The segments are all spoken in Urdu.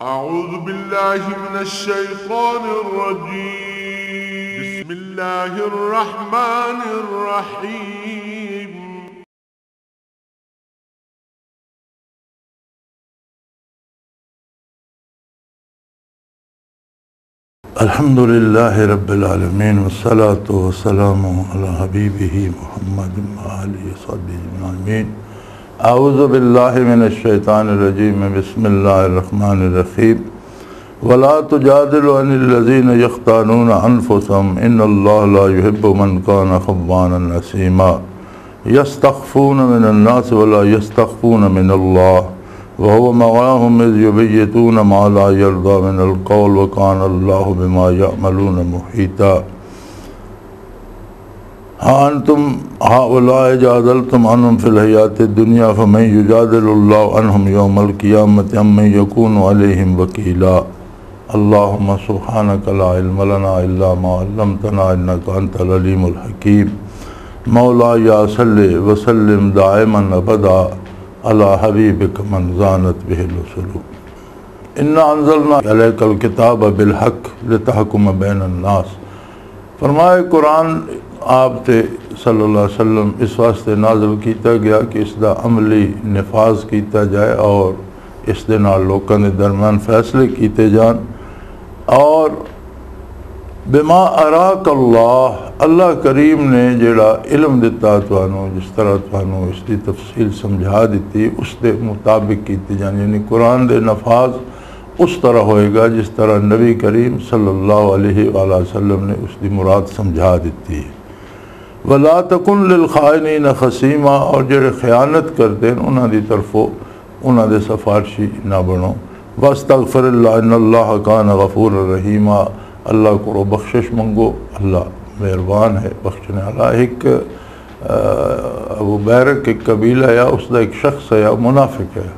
أعوذ بالله من الشيطان الرجيم. بسم الله الرحمن الرحيم. الحمد لله رب العالمين والصلاة والسلام على حبيبه محمد وآله وصحبه أجمعين. أعوذ بالله من الشيطان الرجيم. بسم الله الرحمن الرحيم. ولا تجادلوا عن الذين يختانون أنفسهم إن الله لا يحب من كان خوانا أثيما يستخفون من الناس ولا يستخفون من الله وهو معهم إذ يبيتون ما لا يرضى من القول وكان الله بما يعملون محيطا. ها أنتم هؤلاء جادلتم عنهم في الحياة الدنيا فمن يجادل الله عنهم يوم القيامة أمن يكون عليهم وكيلا. اللهم سبحانك لا علم لنا إلا ما علمتنا إنك أنت العليم الحكيم. مولاي صل وسلم دائما أبدا على حبيبك من زانت به الرسل. إنا أنزلنا عليك الكتاب بالحق لتحكم بين الناس. فرمائے قرآن آپ تے صلی اللہ علیہ وسلم اس واسطے نازل کیتا گیا کہ اس دا عملی نفاذ کیتا جائے اور اس دے نال لوکاں دے درمیان فیصلے کیتے جان. اور بما اراک اللہ کریم نے جڑا علم دیتا توانو جس طرح توانو اس دی تفصیل سمجھا دیتی اس دے مطابق کیتے جان. یعنی قرآن دے نفاذ اس طرح ہوئے گا جس طرح نبی کریم صلی اللہ علیہ وآلہ وسلم نے اس دی مراد سمجھا دیتی ہے. وَلَا تَكُنْ لِلْخَائِنِينَ خَصِيمًا. اور جڑے خیانت کرتے ہیں انہاں دی طرفوں انہاں دے سفارشی نہ بنو. وَاسْتَغْفِرِ اللَّهَ إِنَّ اللَّهَ كَانَ غَفُورًا رَحِيمًا. اللہ کو بخشش منگو، اللہ مہربان ہے بخشنے والا. ایک ابو بیرک ایک قبیلہ یا اس دا ایک شخص ہے یا منافق ہے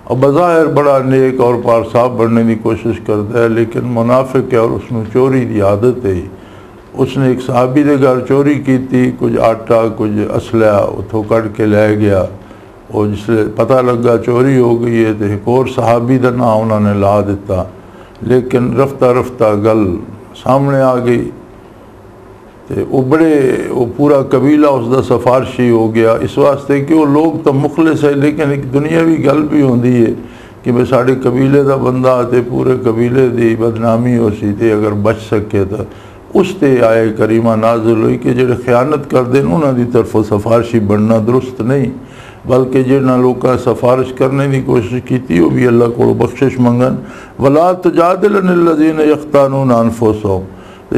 اور بظاہر بڑا نیک اور پارصاف بننے کی کوشش کرتا ہے، لیکن منافق ہے اور اس نے چوری دی عادت ہے. اس نے ایک صحابی دے گھر چوری کی تھی، کچھ آٹا کچھ اسلحہ اتھوں کٹ کے لے گیا اور جس سے پتہ لگا چوری ہو گئی ہے تو ایک اور صحابی دا نام انہوں نے لا دیتا. لیکن رفتہ رفتہ گل سامنے آ گئی تو وہ پورا قبیلہ اس دا سفارشی ہو گیا. اس واسطے کہ وہ لوگ تو مخلص ہے، لیکن ایک دنیاوی گل بھی ہوندی ہے کہ بھئی ساڑے قبیلے دا بندہ آتے پورے قبیلے دی بدنامی ہو سی تے اگر بچ سکے تو اس تے آئے کریمہ نازل ہوئی کہ جڑے خیانت کر دیں انہاں دی طرف سفارشی بننا درست نہیں، بلکہ جنہاں لوکاں سفارش کرنے دی کوشش کیتی وہ بھی اللہ کو بخشش منگن. وَلَا تُجَادِلْ عَنِ الَّذِينَ يَخْتَانُونَ أَنفُسَهُمْ.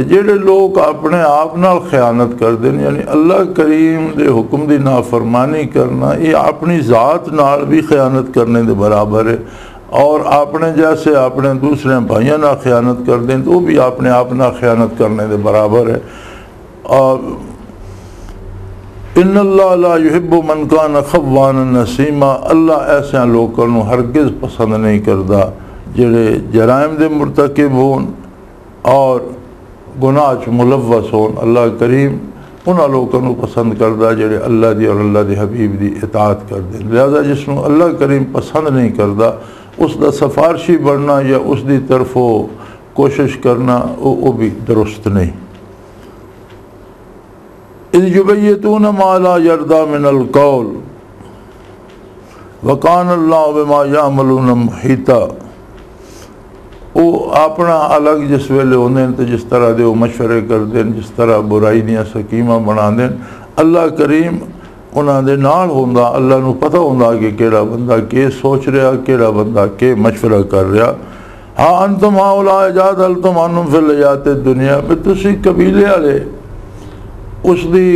جڑے لوگ اپنے آپ نال خیانت کر دیں، یعنی اللہ کریم دے حکم دی نافرمانی کرنا یہ اپنی ذات نال بھی خیانت کرنے دے برابر ہے. اور اپنے جیسے اپنے دوسرے بھائیوں نہ خیانت کر دیں تو وہ بھی اپنے آپ نہ خیانت کرنے دے برابر ہے. اور ان اللہ لا يحب من كان خوانا نسیما. اللہ ایسے لوگوں کو ہرگز پسند نہیں کرتا جڑے جرائم دے مرتکب ہون اور گناہ چ ملوث ہون. اللہ کریم انہاں لوگوں کو پسند کرتا جڑے اللہ دی اور اللہ دی حبیب دی اطاعت کر دیں. لہذا جس کو اللہ کریم پسند نہیں کرتا اس دا سفارشی بننا یا اس دی طرفوں کوشش کرنا وہ بھی درست نہیں. اذ یبیتون ما لا یرضی من القول وکان اللہ بما یعملون محیطا. وہ اپنا الگ جس ویلے ہوندے تو جس طرح دے وہ مشورے کر دیں، جس طرح برائی دیاں سکیمہ بنا دیں، اللہ کریم انہاں دے نال ہوندا. اللہ نو پتہ ہوندا کہ کیڑا بندہ کے سوچ رہا، کیڑا بندہ کے مشورہ کر رہا. ہاں انتم ہؤلاء جادلتم عنہم فی الحیاۃ الدنیا. پھر تسی قبیلے والے اس دی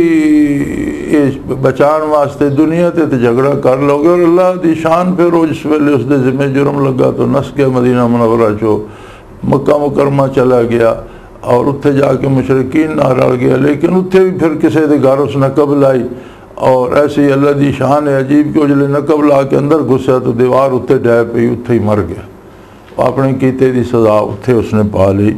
بچان واسطے دنیا تے جھگڑا کر لو گے اور اللہ دی شان پھر جس ویلے اس دے ذمہ جرم لگا تو نس گیا مدینہ منورہ چو مکہ مکرمہ چلا گیا اور اتھے جا کے مشرکین نہ رل گیا. لیکن اتھے بھی پھر کسی دے گھر اس نقب لائی اور ایسی اللہ دی شان ہے عجیب کہ جلے نقب لا کے اندر گھسیا تو دیوار اتھے ڈے پئی اتھے ہی مر گیا. اپنے کیتے دی سزا اتھے اس نے پا لی.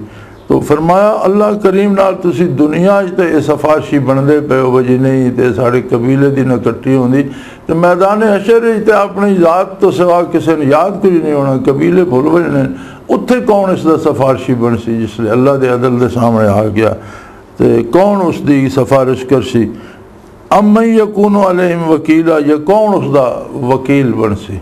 تو فرمایا اللہ کریم نال تسی دنیا تے یہ سفارشی بندے پے ہو جی نہیں تے سارے قبیلے دی نہ کٹی ہوندی تے میدان حشر تے اپنی ذات تو سوا کسی نے یاد کچھ نہیں ہونا، قبیلے بھول بجنے، اتھے کون اس دا سفارشی بن سی جس لئے اللہ دے عدل دے سامنے آ گیا تے کون اس دی سفارش کر سی؟ ام من یکون علیہم وکیلا، یا کون اس دا وکیل بن سی؟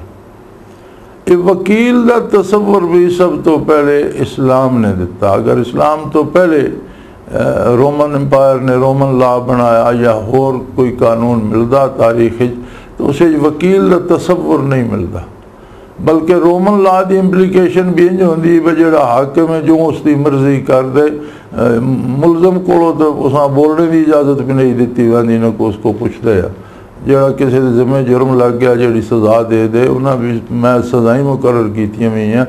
وکیل دا تصور بھی سب تو پہلے اسلام نے دیتا۔ اگر اسلام تو پہلے رومن امپائر نے رومن لا بنایا یا اور کوئی قانون ملدا تاریخ تو اسے وکیل دا تصور نہیں ملدا، بلکہ رومن لا دی امپلیکیشن بھی انج ہوندی بجڑا حاکم ہے جو اس دی مرضی کر دے، ملزم کو تو اساں بولنے دی اجازت بھی نہیں دیتی ویندی نہ کو اس کو پوچھ دے جڑا کسی دے ذمہ جرم لگ گیا جڑی سزا دے دے انہاں بھی میں سزائیں مقرر کیتیاں ہوئی ہیں۔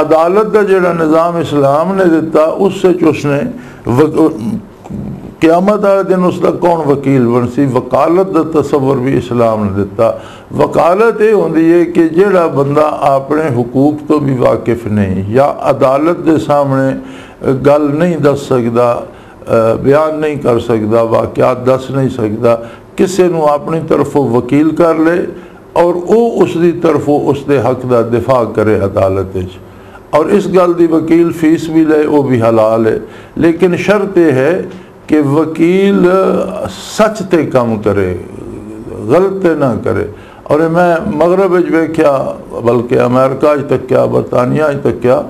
عدالت کا جڑا نظام اسلام نے دیتا اس سے اس نے قیامت والے دن اس کا کون وکیل بن سی؟ وکالت کا تصور بھی اسلام نے دیتا۔ وکالت یہ ہوندی ہے کہ جڑا بندہ اپنے حقوق تو بھی واقف نہیں یا عدالت دے سامنے گل نہیں دس سکتا، بیان نہیں کر سکتا، واقعات دس نہیں سکتا، کسی نو اپنی طرف وکیل کر لے اور او اس دی طرف اس دے حق دا دفاع کرے عدالت وچ، اور اس گل دی وکیل فیس بھی لے وہ بھی حلال ہے، لیکن شرط یہ ہے کہ وکیل سچ تے کم کرے، غلط تے نہ کرے۔ اور میں مغرب وچ ویکھیا بلکہ امریکہ تک کیا برطانیہ تک کیا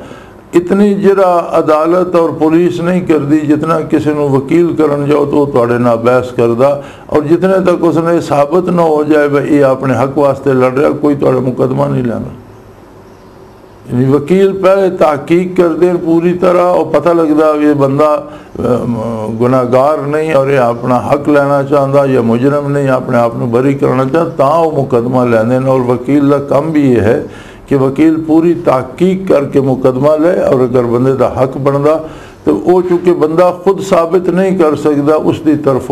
اتنی جرا عدالت اور پولیس نہیں کر دی جتنا کسی نو وکیل کرن جاؤ تو توڑے نہ بحث کردہ، اور جتنے تک اس نے ثابت نہ ہو جائے بھئی یہ اپنے حق واسطے لڑ رہا کوئی توڑے مقدمہ نہیں لینا۔ یعنی وکیل پہلے تحقیق کر دیں پوری طرح اور پتہ لگتا یہ بندہ گناہگار نہیں اور یہ اپنا حق لینا چاہتا یا مجرم نہیں اپنے آپ کو بری کرنا چاہتا تاں وہ مقدمہ لینے۔ اور وکیل کا کم بھی یہ ہے کہ وکیل پوری تحقیق کر کے مقدمہ لے، اور اگر بندے دا حق بندا تو وہ چونکہ بندہ خود ثابت نہیں کر سکتا اس دی طرف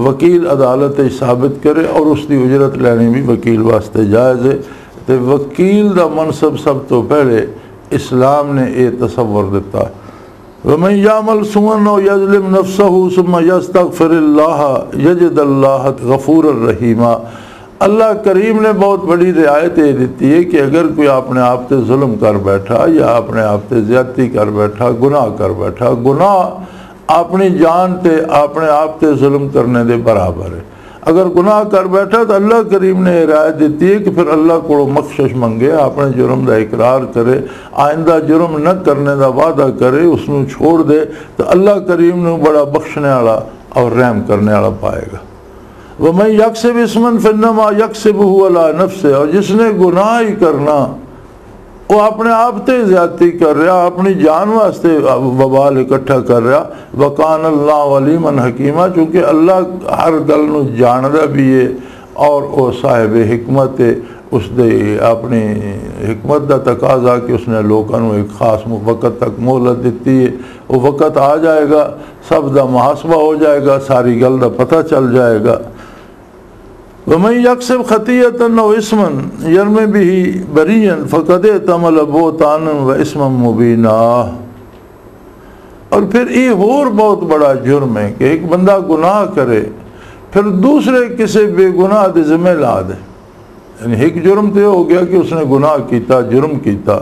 وکیل عدالت ثابت کرے، اور اس دی اجرت لینی بھی وکیل واسطے جائز ہے۔ تو وکیل دا منصب سب تو پہلے اسلام نے یہ تصور دیتا ہے وَمَنْ يَعْمَلْ سُوءًا أَوْ يَظْلِمْ نَفْسَهُ ثُمَّ يَسْتَغْفِرِ اللَّهَ يَجِدَ اللَّهَ غَفُورًا رَحِيمًا۔ اللہ کریم نے بہت بڑی رعایت یہ دیتی ہے کہ اگر کوئی اپنے آپ تے ظلم کر بیٹھا یا اپنے آپ تے زیادتی کر بیٹھا، گناہ کر بیٹھا، گناہ اپنی جان تے اپنے آپ تے ظلم کرنے دے برابر ہے۔ اگر گناہ کر بیٹھا تو اللہ کریم نے رعایت دیتی ہے کہ پھر اللہ کو بخشش منگے، اپنے جرم دا اقرار کرے، آئندہ جرم نہ کرنے دا وعدہ کرے، اس نو چھوڑ دے تو اللہ کریم نے بڑا بخشنے والا اور رحم کرنے والا پائے گا۔ وَمَنْ يَكْسِبْ اِثْمًا فَإِنَّمَا يَكْسِبُهُ عَلَىٰ نَفْسِهِ، اور جس نے گناہ ہی کرنا وہ اپنے آپ تے زیادتی کر رہا، اپنی جان واسطے وبال اکٹھا کر رہا۔ وَقَانَ اللَّهُ عَلِيمًا حَكِيمًا، چونکہ اللہ ہر گل نو جاندہ بھی ہے اور وہ صاحب حکمت ہے، اس دے اپنی حکمت دا تقاضا کہ اس نے لوگوں کو ایک خاص وقت تک مہلت دیتی ہے، وہ وقت آ جائے گا، سب دا محاسبہ ہو جائے گا، ساری گل دا پتہ چل جائے گا۔ وَمَنْ يَكْسِبْ خَطِيئَةً أَوْ إِثْمًا يَرْمِ بِهِ بَرِيًّا فَقَدِ احْتَمَلَ بُهْتَانًا وَإِثْمًا مُبِينًا۔ اور پھر یہ اور بہت بڑا جرم ہے کہ ایک بندہ گناہ کرے پھر دوسرے کسی بے گناہ دے ذمہ لا دے۔ یعنی ایک جرم تو ہو گیا کہ اس نے گناہ کیتا، جرم کیتا،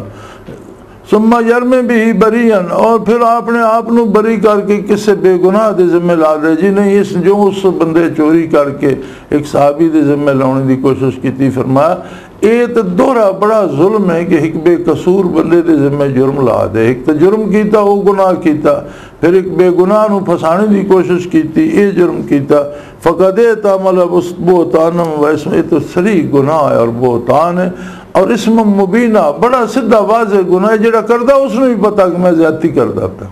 ثم یرم بھی بریئن، اور پھر اپنے آپ نو بری کر کے کسے بے گناہ دے ذمہ لا دے جی نہیں اس جو اس بندے چوری کر کے ایک صحابی دے ذمہ لانے دی کوشش کی تھی، فرمایا یہ تو دوہرا بڑا ظلم ہے کہ ایک بے قصور بندے دے ذمہ جرم لا دے، ایک تو جرم کیتا وہ گناہ کیتا، پھر ایک بے گناہ نو پھسانے دی کوشش کیتی، یہ جرم کیتا، فقد تعمل بہتانم و اسم، یہ تو سری گناہ ہے اور بہتان ہے، اور اسم مبینہ بڑا سدھا واضح گناہ ہے، جڑا کردہ اس نے بھی پتا کہ میں زیادتی کردہ پہ۔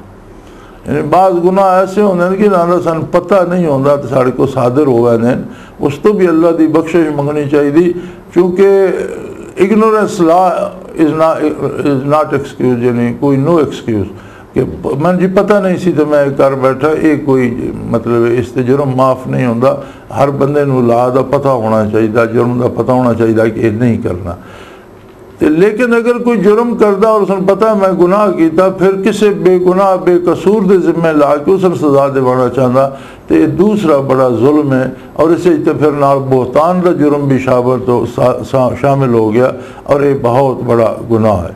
یعنی بعض گناہ ایسے ہونے ہیں کہ نانا سان پتہ نہیں ہوتا تو ساڑھے کو صادر ہوا ہے، اس تو بھی اللہ دی بخشش منگنی چاہیے دی، چونکہ ignorance law is not excuse، یعنی کوئی no excuse کہ میں جی پتہ نہیں سی تو میں کر بیٹھا، یہ کوئی مطلب اس تے جرم معاف نہیں ہوتا، ہر بندے نو لا دا پتہ ہونا چاہیے، جرم دا پتہ ہونا چاہیے کہ یہ نہیں کرنا۔ لیکن اگر کوئی جرم کردہ اور اس نے پتہ میں گناہ کیتا پھر کسے بے گناہ بے قصور دے ذمہ لا کے اس نے سزا دیوانا چاہتا تو یہ دوسرا بڑا ظلم ہے، اور اسے پھر نال بہتان کا جرم بھی شامل ہو گیا، اور یہ بہت بڑا گناہ ہے۔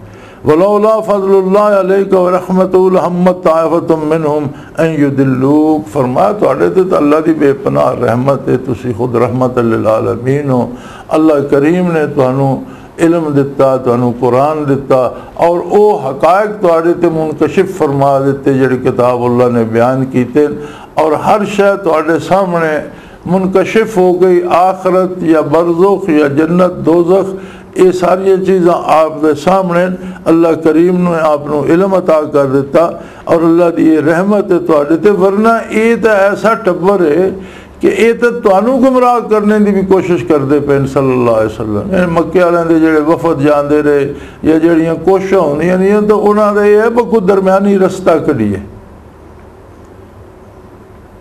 وَلَوْلَا فَضْلُ اللَّهِ عَلَيْكَ وَرَحْمَتُهُ لَهَمَّتْ طَائِفَةٌ مِّنْهُمْ أَن يُضِلُّوكَ، فرمایا تواڈے تے اللہ دی بے پناہ رحمت ہے، تسی خود رحمت للعالمین ہو۔ اللہ کریم نے تانوں علم دیتا، تانوں قرآن دیتا، اور او حقائق تواڈے تے منکشف فرما دیتے جڑے کتاب اللہ نے بیان کیتے، اور ہر شے تواڈے سامنے منکشف ہو گئی، آخرت یا برزخ یا جنت دوزخ، یہ ساری چیزاں آپ کے سامنے اللہ کریم نے آپ کو علم عطا کر دیتا، اور اللہ دی یہ رحمت ہے تواڈے تے، ورنہ یہ تو ایسا ٹبر ہے کہ یہ تو تانوں گمراہ کرنے دی بھی کوشش کرتے پے صلی اللہ علیہ وسلم۔ یعنی مکے والوں دے جڑے وفد جاندے رہے یا جڑیاں کوششاں ہوندیاں نہیں تو انہاں دا یہ ہے کہ کوئی درمیانی رستہ کڈھیے۔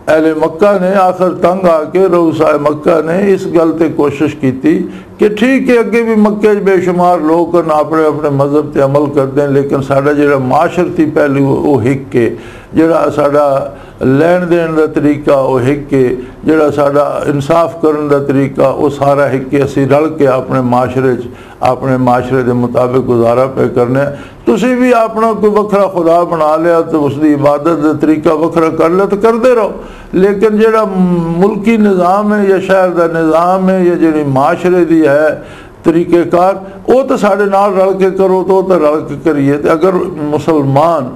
اہل مکہ نے آخر تنگ آ کے رؤسائے مکہ نے اس گل تے کوشش کی تھی کہ ٹھیک ہے اگے بھی مکے بے شمار لوگ اپنے اپنے مذہب تے عمل کرتے ہیں، لیکن ساڈا جڑا معاشرتی پہلو وہ ہک کے، جڑا ساڈا لین دین دا طریقہ وہ ہک کے، جڑا ساڈا انصاف کرن دا طریقہ وہ سارا ہک کے، اسی رل کے اپنے معاشرے دے مطابق گزارا پہ کرنے۔ تسی بھی اپنا کوئی وکھرا خدا بنا لیا تو اس دی عبادت دا طریقہ وکھرا کر لیا تو کرتے رہو، لیکن جڑا ملکی نظام ہے یا شہر دا نظام ہے یا جڑی معاشرے دی ہے طریقہ کار وہ تو ساڑھے نال رل کے کرو تو رل کے کریے۔ اگر مسلمان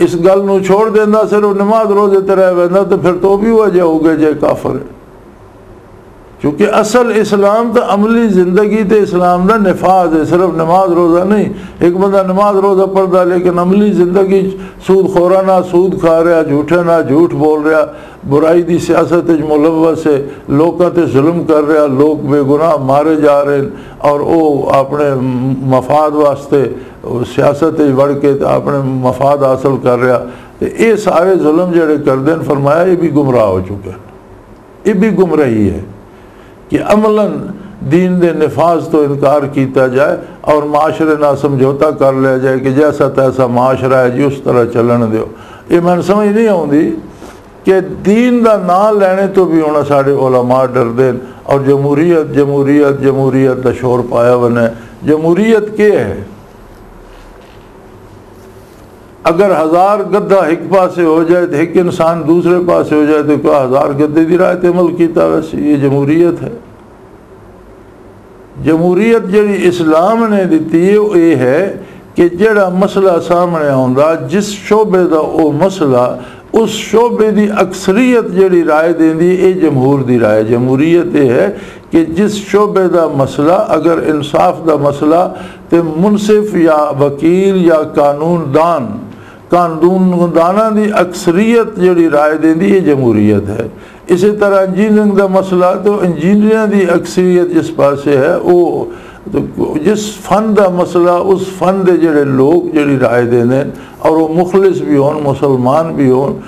اس گل نو چھوڑ دینا صرف نماز روزے تے رہ ویندا تو پھر تو بھی وجہ ہو گئے جے کافر ہے، کیونکہ اصل اسلام تو عملی زندگی تے اسلام دا نفاذ ہے، صرف نماز روزہ نہیں۔ ایک بندہ نماز روزہ پڑھتا لیکن عملی زندگی سود خورانہ سود کھا رہا، جھوٹے نہ جھوٹ بول رہا، برائی دی سیاست ملوث ہے، لوگوں تے ظلم کر رہا، لوگ بے گناہ مارے جا رہے ہیں، اور وہ اپنے مفاد واسطے سیاست بڑھ کے اپنے مفاد حاصل کر رہا، تو یہ سارے ظلم جڑے کر دیں، فرمایا یہ بھی گمراہ ہو چکے ہیں۔ یہ بھی گمراہی ہے کہ عملاً دین دے نفاذ تو انکار کیتا جائے اور معاشرے نہ سمجھوتا کر لیا جائے کہ جیسا تیسا معاشرہ ہے جی اس طرح چلن دیو۔ یہ میں سمجھ نہیں آؤندی کہ دین دا نام لینے تو بھی ہونا سارے علماء ڈر دین، اور جمہوریت جمہوریت جمہوریت دا شور پایا بنے۔ جمہوریت کیا ہے؟ اگر 1000 گدھا ایک پاسے ہو جائے تو ایک انسان دوسرے پاسے ہو جائے تو کیا 1000 گدھے دی رائے عمل کیتا؟ ویسے یہ جمہوریت ہے۔ جمہوریت جڑی اسلام نے دیتی ہے وہ یہ ہے کہ جڑا مسئلہ سامنے آندا جس شعبے دا وہ مسئلہ اس شعبے دی اکثریت جڑی رائے دیندی یہ جمہور دی رائے۔ جمہوریت یہ ہے کہ جس شعبے دا مسئلہ اگر انصاف دا مسئلہ تے منصف یا وکیل یا قانون دانہ دی اکثریت جڑی رائے دیندی یہ جمہوریت ہے۔ اسی طرح انجینئرنگ دا مسئلہ تو انجینئروں دی اکثریت جس پاسے ہے وہ جس فن دا مسئلہ اس فن دے جڑے لوگ جڑی رائے دینے اور وہ مخلص بھی ہون، مسلمان بھی ہون،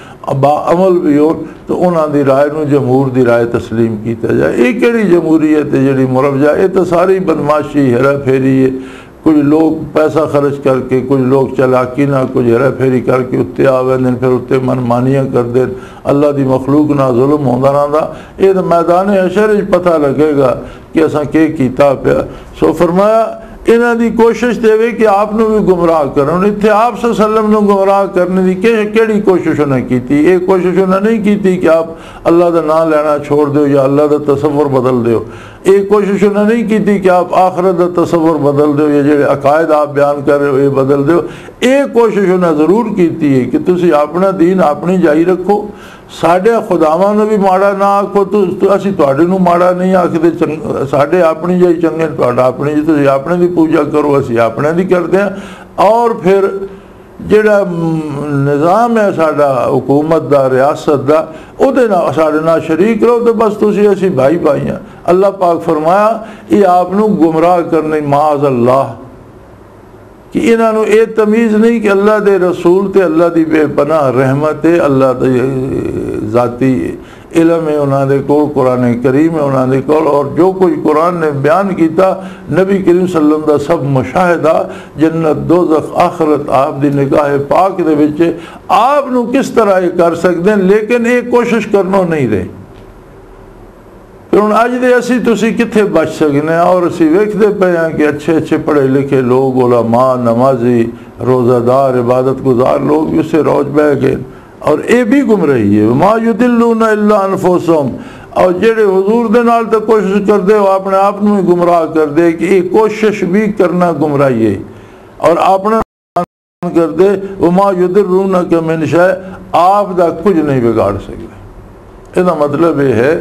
با عمل بھی ہون، تو انہاں دی رائے نو جمہور دی رائے تسلیم کیتا جائے۔ یہ کیڑی جمہوریت ہے جڑی مربجہ؟ یہ تو ساری بدماشی ہیرا پھیری ہے۔ کچھ لوگ پیسہ خرچ کر کے، کچھ لوگ چلاکی نہ کچھ ہیرا پھیری کر کے اتنے آوے دن، پھر اتنے منمانیاں کر دیں، اللہ دی مخلوق نہ ظلم ہوندہ رہندا۔ یہ تو میدان حشر پتہ لگے گا کہ اساں کے کیتا پیا۔ سو فرمایا انہاں دی کوشش دے وے کہ آپ نو بھی گمراہ کرن۔ اتنے آپ صلی اللہ علیہ وسلم نو گمراہ کرنے دی کیڑی کوشش انہیں کیتی؟ یہ کوشش انہیں نہیں کیتی کہ آپ اللہ دا نام لینا چھوڑ دیو یا اللہ دا تصور بدل دیو۔ یہ کوشش انہیں نہیں کیتی کہ آپ آخرت دا تصور بدل دیو یا جڑے عقائد آپ بیان کر رہے ہو یہ بدل دیو۔ یہ کوشش انہیں ضرور کیتی ہے کہ تسی اپنا دین اپنی جائی رکھو، ساڈے خداواں نو بھی ماڑا نہ آکھو، تو اسی تواڈے نو ماڑا نہیں آکھدے، ساڈے اپنی جائی چنگے، تواڈا اپنی جی تسی اپنے دی پوجا کرو، اسی اپنے دی کردے ہیں۔ اور پھر جڑا نظام ہے ساڈا حکومت دا، ریاست دا، او دے نال ساڈے نال شریک رہو تو بس تسی اسی بھائی بھائی ہیں۔ اللہ پاک فرمایا یہ آپ نو گمراہ کرنے معاذ اللہ کہ انہاں نو یہ تمیز نہیں کہ اللہ دے رسول تے اللہ دی بے پناہ رحمت ہے، اللہ دے ذاتی علم ہے انہوں نے کول، قرآن کریم ہے انہوں نے کول، اور جو کوئی قرآن نے بیان کیتا نبی کریم صلی اللہ علیہ وسلم دا سب مشاہدہ جنت دوزخ آخرت آپ دی نگاہ پاک دے وچ آپ نو کس طرح یہ کر سکتے ہیں، لیکن ایک کوشش کرنو نہیں رہے۔ پھر ہن اج دے اسی تسی کتھے بچ سکنے ہیں، اور اسی ویکھدے پے ہیں کہ اچھے اچھے پڑھے لکھے لوگ، علماء، نمازی، روزہ دار، عبادت گزار لوگ بھی اسے روج بہ گئے، اور اے بھی گمراہی ہے۔ ما یضلون الا انفسهم، اور جڑے حضور دے نال تے کوشش کردے وہ اپنے آپ نو ہی گمراہ کر دے کہ یہ کوشش بھی کرنا گمراہی ہے، اور اپنا کر دے وما یضرونک من شیء، آپ دا کچھ نہیں بگاڑ سکتے۔ اس کا مطلب یہ ہے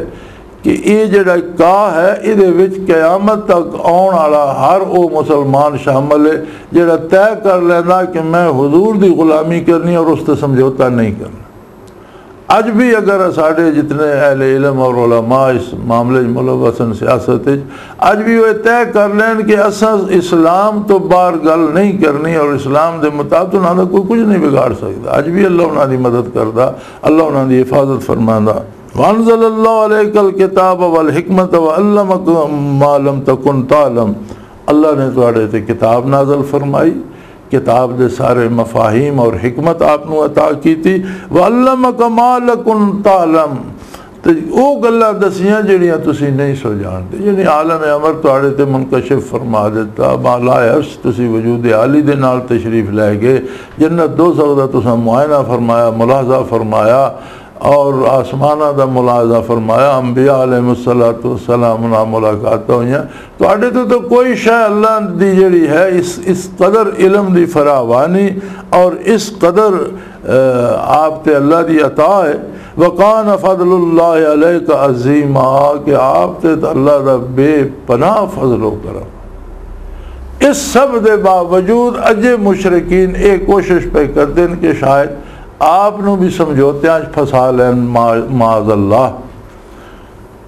کہ یہ جڑا کاہ ہے یہ وچ قیامت تک آن والا ہر او مسلمان شامل ہے جڑا طے کر لینا کہ میں حضور دی غلامی کرنی اور اس سے سمجھوتا نہیں کرنا۔ اج بھی اگر ساڑھے جتنے اہل علم اور علماء اس معاملے ملوثن سیاست اج بھی وہ طے کر لین کہ اساں اسلام تو باہر گل نہیں کرنی اور اسلام دے مطابق انہاں دا کوئی کچھ نہیں بگاڑ سکتا، اج بھی اللہ انہاں دی مدد کردا، اللہ انہاں دی حفاظت فرماندا۔ وَأَنزَلَ اللَّهُ عَلَيْكَ الْكِتَابَ وَالْحِكْمَةَ وَعَلَّمَكَ مَا لَمْ تَكُنْ تَعْلَمْ، اللہ نے تواڈے تے کتاب نازل فرمائی، کتاب دے سارے مفاہیم اور حکمت آپ نو عطا کی تھی۔ وَعَلَّمَكَ مَا لَكُنْ تَعْلَمْ، تو وہ گلاں دسیاں جڑیاں تسی نہیں سو جانتے، یعنی عالم امر تواڈے تے منکشف فرما دیتا، بالا عرش تسی وجود عالی دے نال تشریف لے گئے، جنت دوزخ دا تساں معائنہ فرمایا، ملاحظہ فرمایا، اور آسمانہ دا ملاحظہ فرمایا، انبیاء علیہ السلام نہ ملاقات ہوئیں، تو آڑے تو کوئی شے اللہ دی جڑی ہے اس قدر علم دی فراوانی اور اس قدر آپ تے اللہ دی عطا ہے۔ وَقَانَ فَضْلُ اللَّهِ عَلَيْكَ عَظِيمًا، کہ آپ تے اللہ دا بے پناہ فضل و کرم۔ اس سب دے باوجود اجے مشرکین ایک کوشش پہ کرتے ہیں کہ شاید آپ نو بھی سمجھوتے ہیں پھسا لین معاذ اللہ۔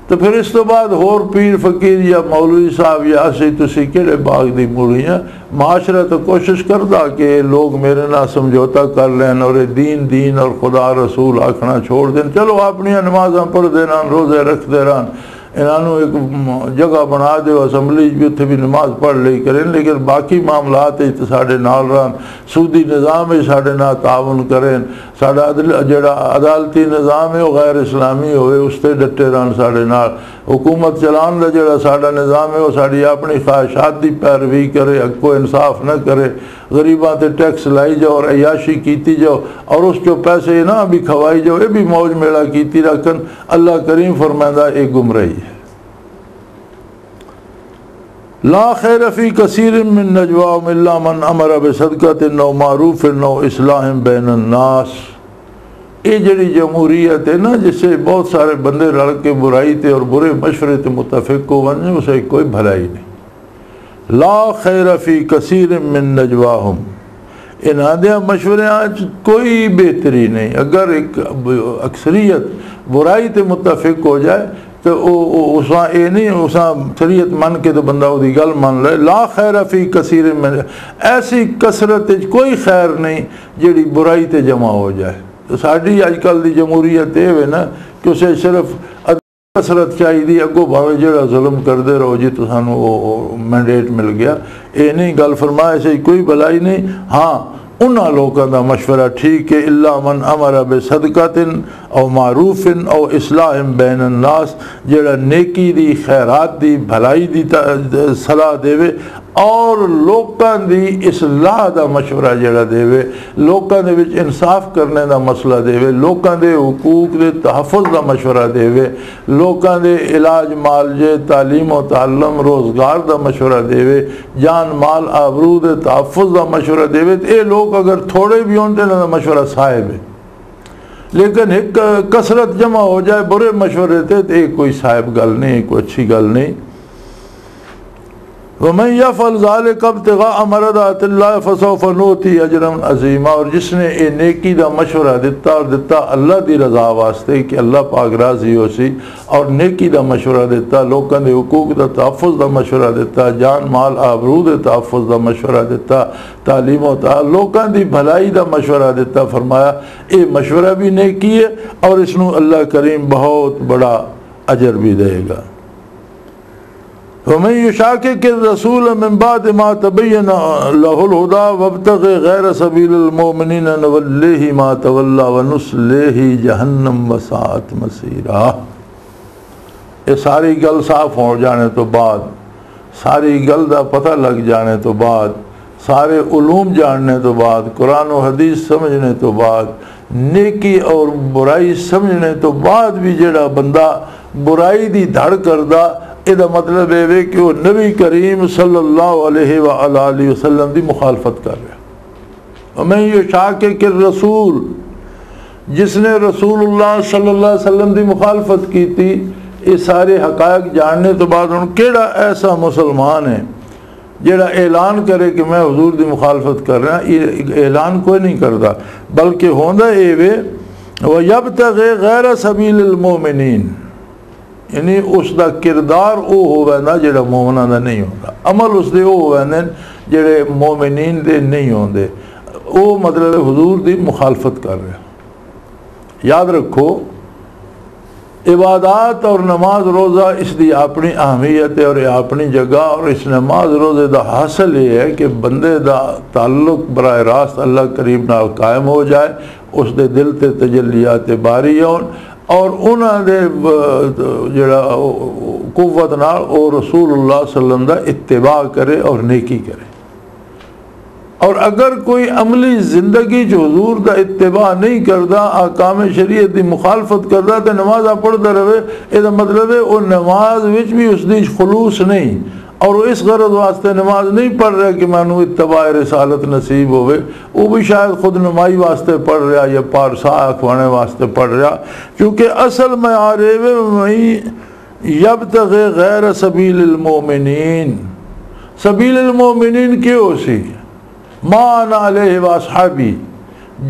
تو پھر اس تو بعد ہور پیر فقیر یا مولوی صاحب یا اسی تسی کیڑے باغ دی موڑیاں، معاشرہ تو کوشش کردا کہ لوگ میرے نہ سمجھوتا کر لین اور دین اور خدا رسول آکھنا چھوڑ دیں، چلو اپنی نمازاں پڑھ دے رہن، روزے رکھ دے رہن، انہوں ایک جگہ بنا دے اسمبلی بھی اتنے بھی نماز پڑھ لئی کریں، لیکن باقی معاملات ساڑھے نال رہن، سودی نظام ساڑھے نال تعاون کریں، ساڑھا جڑا عدالتی نظام ہے وہ غیر اسلامی ہوئے اس تے ڈٹے رہن ساڑھے نال، حکومت چلان دا جڑا ساڑھا نظام ہے وہ ساڑھی اپنی خواہشات دی پیروی کرے، حق و انصاف نہ کرے، غریباں تے ٹیکس لائی جاؤ اور عیاشی کیتی جاؤ اور اس جو پیسے نہ بھی کھوائی جاؤ، یہ بھی موج میڑا کیتی رکھن، اللہ کریم فرمائندہ ایک گمراہی ہے۔ لا خیر فی کثیر من نجواہم الا من امر بصدقۃ او معروف او اصلاح بین الناس، یہ جڑی جمہوریت ہے نا جس سے بہت سارے بندے رل کے برائی تے اور برے مشورے تے متفق ہو ونجے اسے کوئی بھلائی نہیں۔ لا خیر فی کثیر من نجواہم، انہاں دے مشورے آج کوئی بہتری نہیں، اگر ایک اکثریت برائی تے متفق ہو جائے تو اساں اے نہیں اساں شریعت من کے تو بندہ وہ دی گل من لے۔ لا خیر فی کثیر من، ایسی کثرت کوئی خیر نہیں جڑی برائی تے جمع ہو جائے۔ تو ساڑھی آج کل دی جمہوریت یہ ہے نا کہ اسے صرف کثرت چاہیے دی، اگو بھاوے جڑا ظلم کر دے رہو جی تو سانو وہ مینڈیٹ مل گیا، اے نہیں گل فرمائے سے کوئی بھلائی نہیں۔ ہاں انہاں لوگوں دا مشورہ ٹھیک ہے، الا من امر بصدقۃ او معروف او اصلاح بین الناس، جڑا نیکی دی، خیرات دی، بھلائی دی صلاح دے اور لوکاں دی اصلاح دا مشورہ جڑا دے، لوکاں دے وچ انصاف کرنے دا مسئلہ دے، لوکاں دے حقوق دے تحفظ دا مشورہ دے، لوکاں دے علاج معالجے، تعلیم و تعلم، روزگار دا مشورہ دے، جان مال آبرو دے تحفظ دا مشورہ دے، اے لوگ اگر تھوڑے بھی ہوں تو انہاں دا مشورہ صاحب ہے، لیکن ایک کثرت جمع ہو جائے برے مشورے تے تو ایک کوئی صاحب گل نہیں، کوئی اچھی گل نہیں۔ وَمَن يَفْعَلْ ذَلِكَ ابْتِغَاءَ مَرْضَاتِ اللَّهِ فَسَوْفَ نُؤْتِيهِ أَجْرًا عَظِيمًا، اور جس نے یہ نیکی دا مشورہ دیتا اللہ دی رضا واسطے کہ اللہ پاک راضی ہو سی، اور نیکی دا مشورہ دیتا، لوکاں دے حقوق دا تحفظ دا مشورہ دیتا، جان مال آبرو دے تحفظ دا مشورہ دیتا، تعلیم و تعلیم لوکاں دی بھلائی دا مشورہ دیتا، فرمایا یہ مشورہ بھی نیکی ہے اور اس نو اللہ کریم بہت بڑا اجر بھی دے گا۔ وَمَن يُشَاقِقِ الرَّسُولَ مِن بَعْدِ مَا تَبَيَّنَ لَهُ الْهُدَىٰ وَابْتَغِ غَيْرَ سَبِيلِ الْمُؤْمِنِينَ نُوَلِّهِ مَا تَوَلَّىٰ وَنُصْلِهِ جَهَنَّمَ وَسَاءَتْ مَصِيرًا۔ یہ ساری گل صاف ہو جانے تو بعد، ساری گل دا پتہ لگ جانے تو بعد، سارے علوم جاننے تو بعد، قرآن و حدیث سمجھنے تو بعد، نیکی اور برائی سمجھنے تو بعد بھی جڑا بندہ برائی دی دھڑ کردہ، یہ مطلب ہے کہ وہ نبی کریم صلی اللہ علیہ وآلہ وسلم دی مخالفت کر رہا۔ وَمَن يُشَاقِقِ الرَّسُولَ، جس نے رسول اللہ صلی اللہ علیہ وسلم دی مخالفت کی تھی، یہ سارے حقائق جاننے تو بعد ان کیڑا ایسا مسلمان ہے جڑا اعلان کرے کہ میں حضور دی مخالفت کر رہا، یہ اعلان کوئی نہیں کرتا، بلکہ ہوندہ اے وے وَيَبْتَغِ غَيْرَ سَبِيلِ الْمُؤْمِنِينَ، یعنی اس دا کردار او ہوئے نا جڑا مومنہ دا نہیں ہوتا، عمل اس دے او ہوئے نا جڑے مومنین دے نہیں ہوندے، او مطلب حضور دی مخالفت کر رہے۔ یاد رکھو عبادات اور نماز روزہ اس دی اپنی اہمیت ہے اور اپنی جگہ، اور اس نماز روزے دا حاصل یہ ہے کہ بندے دا تعلق براہ راست اللہ کریم نال قائم ہو جائے، اس دے دل تے تجلیات باری ہون، اور انہاں دے جڑا قوت نال او رسول اللہ صلی اللہ علیہ وسلم دا اتباع کرے اور نیکی کرے۔ اور اگر کوئی عملی زندگی جو حضور دا اتباع نہیں کردا، احکام شریعت دی مخالفت کردا تے نماز پڑھدا رہے، یہ مطلب ہے وہ نماز وچ بھی اس دی خلوص نہیں، اور وہ اس غرض واسطے نماز نہیں پڑھ رہا کہ میں نے اتباع رسالت نصیب ہوئے، وہ بھی شاید خود نمائی واسطے پڑھ رہا یا پارسا اخوانے واسطے پڑھ رہا، کیونکہ اصل معیار ہے یبتغ غیر سبیل المومنین۔ سبیل المومنین کیوں سی؟ ما انا علیہ واصحابی،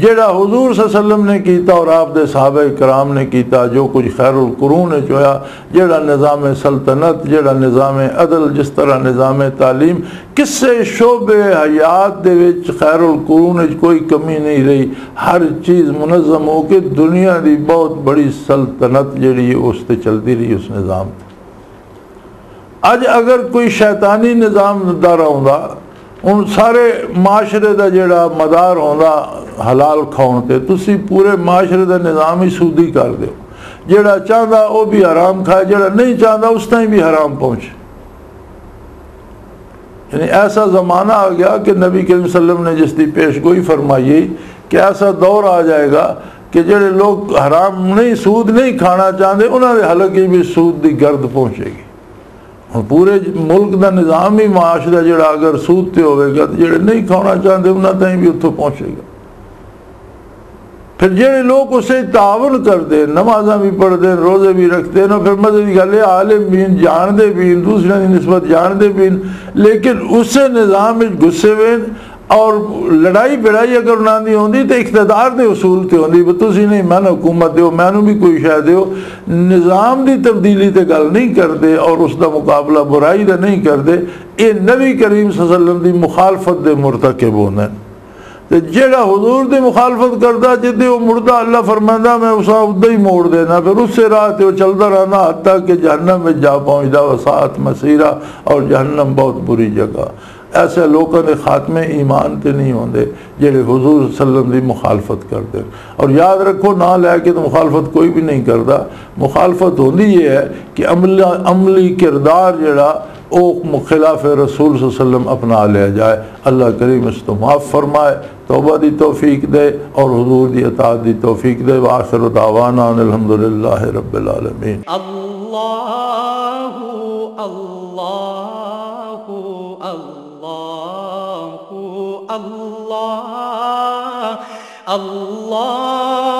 جڑا حضور صلی اللہ علیہ وسلم نے کیتا اور آپ دے صحابہ کرام نے کیتا، جو کچھ خیر القرون نے چویا، جڑا نظام سلطنت، جڑا نظام عدل، جس طرح نظام تعلیم، کس سے شعبے حیات دے وچ خیر القرون وچ کوئی کمی نہیں رہی، ہر چیز منظم ہو کے دنیا دی بہت بڑی سلطنت جڑی اس تے چلتی رہی اس نظام تے۔ اج اگر کوئی شیطانی نظام دار ہوندا، ان سارے معاشرے دا جڑا مدار ہوندا حلال کھاؤن تے، تسی پورے معاشرے دا نظام ہی سودی کر دیو، جڑا چاہتا وہ بھی حرام کھائے، جڑا نہیں چاہتا اس تائیں بھی حرام پہنچے۔ یعنی ایسا زمانہ آ گیا کہ نبی کریم صلی اللہ علیہ وسلم نے جس دی پیشگوئی فرمائی کہ ایسا دور آ جائے گا کہ جڑے لوگ حرام نہیں، سود نہیں کھانا چاہتے، انہوں نے حلقے بھی سود دی گرد پہنچے گی۔ پورے ملک دا نظام ہی معاشرہ جڑا اگر سود تے ہوئے گا تو جڑے نہیں کھانا چاہتے انہوں تائیں بھی اتھوں پہنچے گا۔ پھر جڑے لوگ اسے تعاون کر دے، نمازاں بھی پڑھ دے، روزے بھی رکھتے ہیں، پھر مدد کی گل ہے عالم بھی جان دے بھی، دوسرے کی نسبت جان دے بھی، لیکن اسے نظام میں گھسے ہوئے اور لڑائی بڑائی اگر انہوں نے ہوندی تو اقتدار دے اصول تے ہوندی، تسی نہیں میں حکومت دیو، میں بھی کوئی شے دیو، نظام دی تبدیلی تے گل نہیں کردے اور اس دا مقابلہ برائی دا نہیں کردے، یہ نبی کریم صلی اللہ علیہ وسلم دی مخالفت دے مرتکب ہونا ہے۔ جیڑا حضور دی مخالفت کردا جدے وہ مردہ، اللہ فرماندا میں اسا ادھا ہی موڑ دینا، پھر اس سے راہ تے وہ چلدا رہنا حتیٰ کہ جہنم میں جا پہنچدا، وساعت مسیرہ، اور جہنم بہت بری جگہ۔ ایسے لوگوں نے خاتمے ایمان تے نہیں ہوندے جڑے حضور صلی اللہ علیہ وسلم دی مخالفت کرتے۔ اور یاد رکھو نہ لے کے تو مخالفت کوئی بھی نہیں کرتا، مخالفت ہوندی یہ ہے کہ عملی کردار جڑا او خلاف رسول صلی اللہ علیہ وسلم اپنا لیا جائے۔ اللہ کریم اس تو معاف فرمائے، توبہ دی توفیق دے اور حضور دی اطاعت دی توفیق دے۔ وآخر دعوانا الحمدللہ رب العالمین۔ اللہ اللہ اللہ اللہ